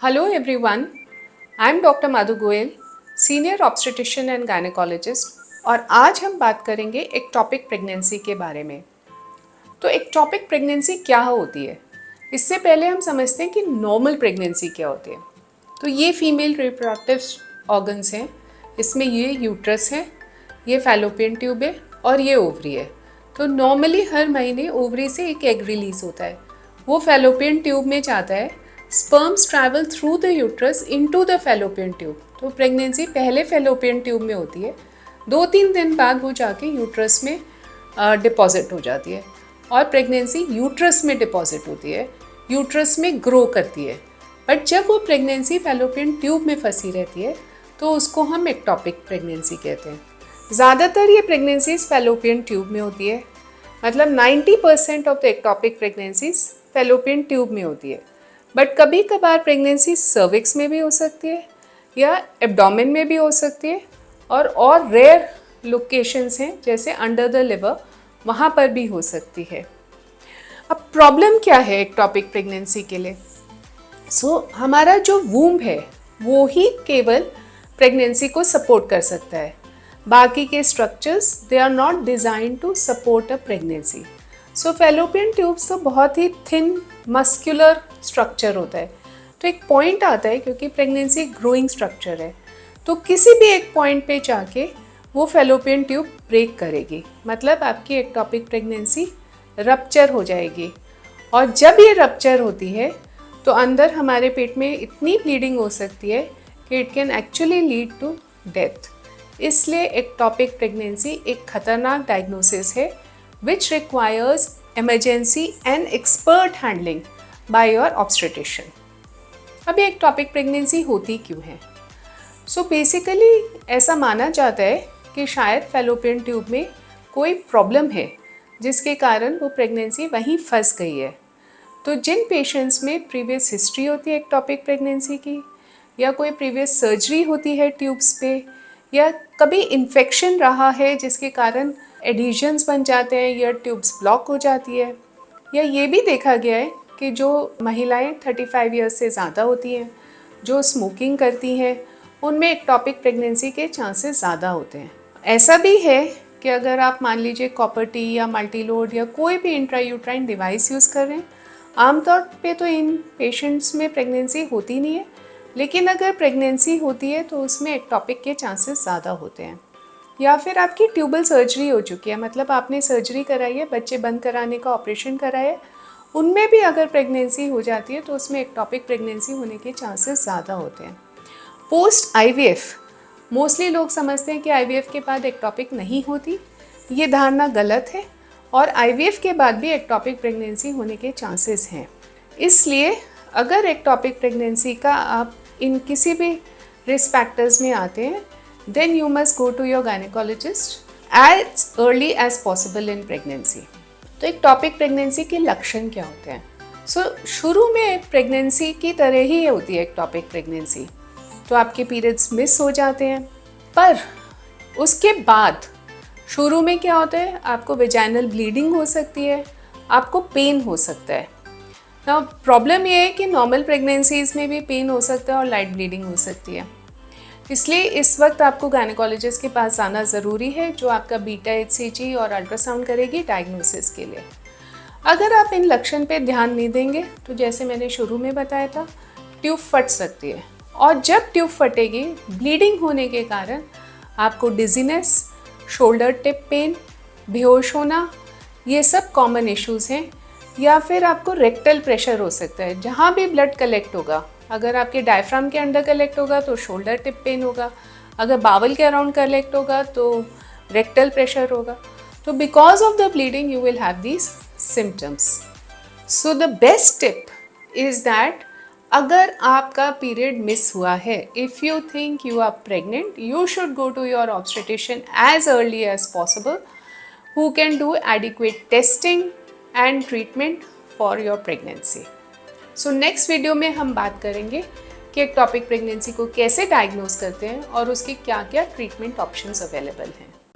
Hello everyone, I am doctor Madhu Goyal, senior obstetrician and gynaecologist और आज हम बात करेंगे एक्टॉपिक प्रेगनेंसी के बारे में। तो एक्टॉपिक प्रेगनेंसी क्या होती है? इससे पहले हम समझते हैं कि नॉर्मल प्रेगनेंसी क्या होती है। तो ये फीमेल रिप्रोडक्टिव ऑर्गन्स हैं, इसमें ये यूट्रस है, ये फैलोपियन ट्यूब है और ये ओवरी है। तो नॉर्मली हर महीने ओवरी से एक एग रिलीज होता है, वो फैलोपियन ट्यूब में जाता है। Sperms travel through the uterus into the fallopian tube. तो प्रेगनेंसी पहले फैलोपियन ट्यूब में होती है, 2-3 दिन बाद वो जाके यूट्रस में डिपॉजिट हो जाती है और प्रेगनेंसी यूट्रस में डिपॉजिट होती है, यूट्रस में ग्रो करती है। बट जब वो प्रेगनेंसी फैलोपियन ट्यूब में फंसी रहती है तो उसको हम एक्टॉपिक प्रेगनेंसी कहते हैं। ज़्यादातर ये प्रेगनेंसीज फैलोपियन ट्यूब में होती है, मतलब 90% of the ectopic pregnancies fallopian tube में होती है। बट कभी कभार प्रेगनेंसी सर्विक्स में भी हो सकती है या एब्डोमेन में भी हो सकती है और रेयर लोकेशंस हैं जैसे अंडर द लिवर, वहाँ पर भी हो सकती है। अब प्रॉब्लम क्या है एक्टॉपिक प्रेगनेंसी के लिए? हमारा जो वूम्ब है वो ही केवल प्रेगनेंसी को सपोर्ट कर सकता है। बाकी के structures they are not designed to support a pregnancy. Fallopian tubes तो बहुत ही थिन मस्कुलर स्ट्रक्चर होता है। तो एक पॉइंट आता है, क्योंकि प्रेगनेंसी ग्रोइंग स्ट्रक्चर है, तो किसी भी एक पॉइंट पे जाके वो फैलोपियन ट्यूब ब्रेक करेगी, मतलब आपकी एक्टॉपिक प्रेगनेंसी रप्चर हो जाएगी। और जब ये रप्चर होती है तो अंदर हमारे पेट में इतनी ब्लीडिंग हो सकती है कि it can actually lead to death. इसलिए एक्टॉपिक प्रेगनेंसी एक खतरनाक डायग्नोसिस है which requires emergency and expert handling by your obstetrician. अब ये एक्टॉपिक प्रेगनेंसी होती क्यों है? बेसिकली ऐसा माना जाता है कि शायद फैलोपियन ट्यूब में कोई प्रॉब्लम है जिसके कारण वो प्रेगनेंसी वहीं फंस गई है। तो जिन पेशेंट्स में प्रीवियस हिस्ट्री होती है एक्टॉपिक प्रेगनेंसी की, या कोई प्रीवियस सर्जरी होती है ट्यूब्स पे, या कभी इन्फेक्शन रहा है जिसके कारण एडिशंस बन जाते हैं या ट्यूब्स ब्लॉक हो जाती है, या ये भी देखा गया है कि जो महिलाएं 35 ईयर्स से ज़्यादा होती हैं, जो स्मोकिंग करती हैं, उनमें एक्टॉपिक प्रेगनेंसी के चांसेस ज़्यादा होते हैं। ऐसा भी है कि अगर आप मान लीजिए कॉपर टी या मल्टीलोड या कोई भी इंट्रायूट्राइन डिवाइस यूज़ कर रहे हैं, आमतौर पे तो इन पेशेंट्स में प्रेगनेंसी होती नहीं है, लेकिन अगर प्रेगनेंसी होती है तो उसमें एक्टॉपिक के चांसेस ज़्यादा होते हैं। या फिर आपकी ट्यूबल सर्जरी हो चुकी है, मतलब आपने सर्जरी कराई है, बच्चे बंद कराने का ऑपरेशन कराया है, उनमें भी अगर प्रेगनेंसी हो जाती है तो उसमें एक्टॉपिक प्रेगनेंसी होने के चांसेस ज़्यादा होते हैं। पोस्ट आईवीएफ मोस्टली लोग समझते हैं कि आईवीएफ के बाद एक्टॉपिक नहीं होती, ये धारणा गलत है, और आईवीएफ के बाद भी एक्टॉपिक प्रेगनेंसी होने के चांसेस हैं। इसलिए अगर एक्टॉपिक प्रेगनेंसी का आप इन किसी भी रिस्क फैक्टर्स में आते हैं, then you must go to your gynecologist as early as possible in pregnancy. तो एक्टॉपिक प्रेगनेंसी के लक्षण क्या होते हैं? शुरू में प्रेगनेंसी की तरह ही होती है एक्टॉपिक प्रेगनेंसी। तो आपके पीरियड्स मिस हो जाते हैं, पर उसके बाद शुरू में क्या होता है, आपको वेजाइनल ब्लीडिंग हो सकती है, आपको पेन हो सकता है। ना प्रॉब्लम ये है कि नॉर्मल प्रेगनेंसीज में भी पेन हो सकता है और लाइट ब्लीडिंग हो सकती है। इसलिए इस वक्त आपको गायनेकोलॉजिस्ट के पास जाना ज़रूरी है, जो आपका बीटा HCG और अल्ट्रासाउंड करेगी डायग्नोसिस के लिए। अगर आप इन लक्षण पे ध्यान नहीं देंगे तो जैसे मैंने शुरू में बताया था, ट्यूब फट सकती है, और जब ट्यूब फटेगी ब्लीडिंग होने के कारण आपको डिजीनेस, शोल्डर टिप पेन, बेहोश होना, ये सब कॉमन इश्यूज़ हैं। या फिर आपको रेक्टल प्रेशर हो सकता है, जहाँ भी ब्लड कलेक्ट होगा, अगर आपके डायफ्राम के अंडर कलेक्ट होगा तो शोल्डर टिप पेन होगा, अगर बावल के अराउंड कलेक्ट होगा तो रेक्टल प्रेशर होगा। तो because of the bleeding you will have these symptoms. So the best tip is that अगर आपका पीरियड मिस हुआ है, if you think you are pregnant, you should go to your obstetrician as early as possible, who can do adequate testing and treatment for your pregnancy. Next video में हम बात करेंगे कि ectopic pregnancy को कैसे diagnose करते हैं और उसके क्या क्या ट्रीटमेंट ऑप्शंस अवेलेबल हैं।